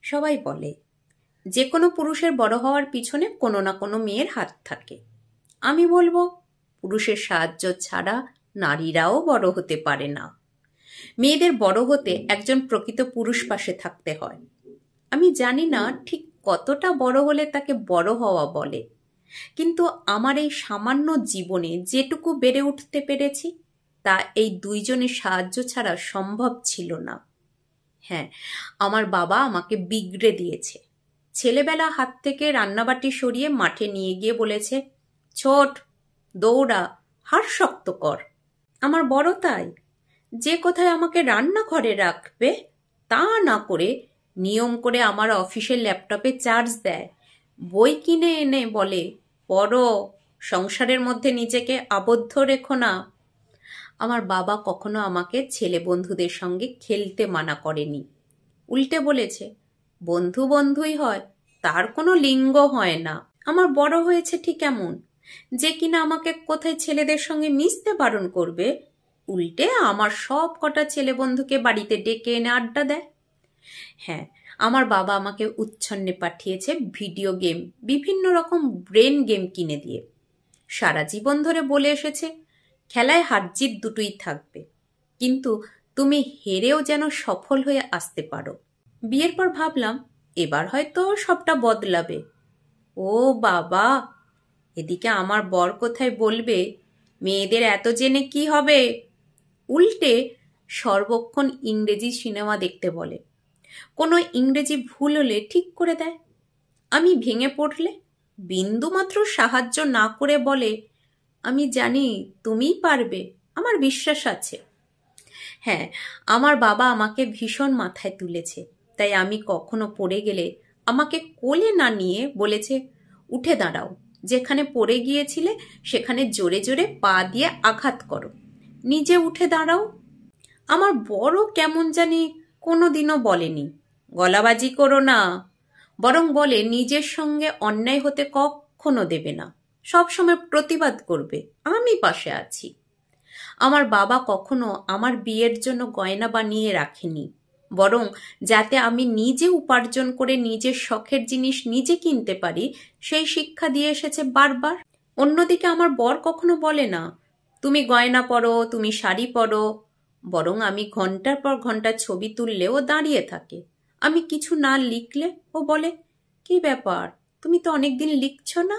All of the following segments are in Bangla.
সবাই বলে যে কোনো পুরুষের বড় হওয়ার পিছনে কোনো না কোনো মেয়ের হাত থাকে। আমি বলবো পুরুষের সাহায্য ছাড়া নারীরাও বড় হতে পারে না। মেয়েদের বড় হতে একজন প্রকৃত পুরুষ পাশে থাকতে হয়। আমি জানি না ঠিক কতটা বড় হলে তাকে বড় হওয়া বলে, কিন্তু আমার এই সামান্য জীবনে যেটুকু বেড়ে উঠতে পেরেছি তা এই দুইজনের সাহায্য ছাড়া সম্ভব ছিল না। হ্যাঁ, আমার বাবা আমাকে বিগড়ে দিয়েছে। ছেলেবেলা হাত থেকে রান্নাবাটি সরিয়ে মাঠে নিয়ে গিয়ে বলেছে, ছোট, দৌড়া, হাড় শক্ত কর। আমার বড় তাই, যে কোথায় আমাকে রান্নাঘরে রাখবে তা না করে নিয়ম করে আমার অফিসের ল্যাপটপে চার্জ দেয়, বই কিনে এনে বলে পড়ো, সংসারের মধ্যে নিজেকে আবদ্ধ রেখো না। আমার বাবা কখনো আমাকে ছেলে বন্ধুদের সঙ্গে খেলতে মানা করেনি। উল্টে বলেছে, বন্ধু বন্ধুই হয়, তার কোনো লিঙ্গ হয় না। আমার বড় হয়েছে ঠিক এমন, যে কিনা আমাকে কোথায় ছেলেদের সঙ্গে মিশতে বারণ করবে, উল্টে আমার সব কটা ছেলে বন্ধুকে বাড়িতে ডেকে এনে আড্ডা দেয়। হ্যাঁ, আমার বাবা আমাকে উচ্ছন্নে পাঠিয়েছে ভিডিও গেম, বিভিন্ন রকম ব্রেন গেম কিনে দিয়ে। সারা জীবন ধরে বলে এসেছে, খেলায় হার জিত দুটোই থাকবে, কিন্তু তুমি হেরেও যেন সফল হয়ে আসতে পারো। বিয়ের পর ভাবলাম এবার হয়তো সবটা বদলাবে। ও বাবা, এদিকে আমার বর কোথায় বলবে মেয়েদের এত জেনে কি হবে, উল্টে সর্বক্ষণ ইংরেজি সিনেমা দেখতে বলে। কোনো ইংরেজি ভুল হলে ঠিক করে দেয়। আমি ভেঙে পড়লে বিন্দুমাত্র সাহায্য না করে বলে, আমি জানি তুমিই পারবে, আমার বিশ্বাস আছে। হ্যাঁ, আমার বাবা আমাকে ভীষণ মাথায় তুলেছে, তাই আমি কখনো পড়ে গেলে আমাকে কোলে না নিয়ে বলেছে, উঠে দাঁড়াও, যেখানে পড়ে গিয়েছিলে সেখানে জোরে জোরে পা দিয়ে আঘাত করো, নিজে উঠে দাঁড়াও। আমার বড় কেমন জানি কোনোদিনও বলেনি গলাবাজি করো না, বরং বলে নিজের সঙ্গে অন্যায় হতে কখনো দেবে না, সবসময় প্রতিবাদ করবে, আমি পাশে আছি। আমার বাবা কখনো আমার বিয়ের জন্য গয়না বানিয়ে রাখেনি, বরং যাতে আমি নিজে উপার্জন করে নিজের শখের জিনিস নিজে কিনতে পারি সেই শিক্ষা দিয়ে এসেছে বারবার। অন্যদিকে আমার বর কখনো বলে না তুমি গয়না পরো, তুমি শাড়ি পরো, বরং আমি ঘন্টার পর ঘন্টা ছবি তুললে ও দাঁড়িয়ে থাকে। আমি কিছু না লিখলে ও বলে, কি ব্যাপার, তুমি তো অনেকদিন লিখছ না।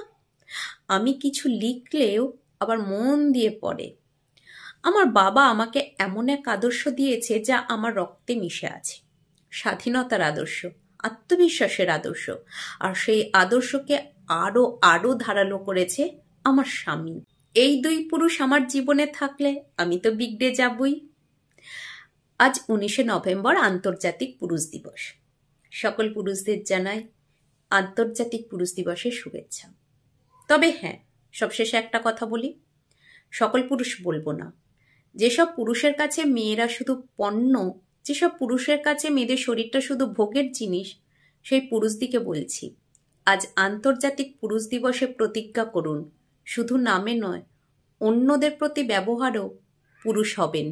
আমি কিছু লিখলেও আবার মন দিয়ে পড়ে। আমার বাবা আমাকে এমন এক আদর্শ দিয়েছে যা আমার রক্তে মিশে আছে, স্বাধীনতার আদর্শ, আত্মবিশ্বাসের আদর্শ। আর সেই আদর্শকে আরো আরো ধারালো করেছে আমার স্বামী। এই দুই পুরুষ আমার জীবনে থাকলে আমি তো বিগড়ে যাবই। আজ 19শে নভেম্বর আন্তর্জাতিক পুরুষ দিবস। সকল পুরুষদের জানাই আন্তর্জাতিক পুরুষ দিবসের শুভেচ্ছা। তবে হ্যাঁ, সবশেষে একটা কথা বলি, সকল পুরুষ বলবো না। যেসব পুরুষের কাছে মেয়েরা শুধু পণ্য, যেসব পুরুষের কাছে মেয়েদের শরীরটা শুধু ভোগের জিনিস, সেই পুরুষদিকে বলছি, আজ আন্তর্জাতিক পুরুষ দিবসে প্রতিজ্ঞা করুন, শুধু নামে নয়, অন্যদের প্রতি ব্যবহারও পুরুষ হবেন।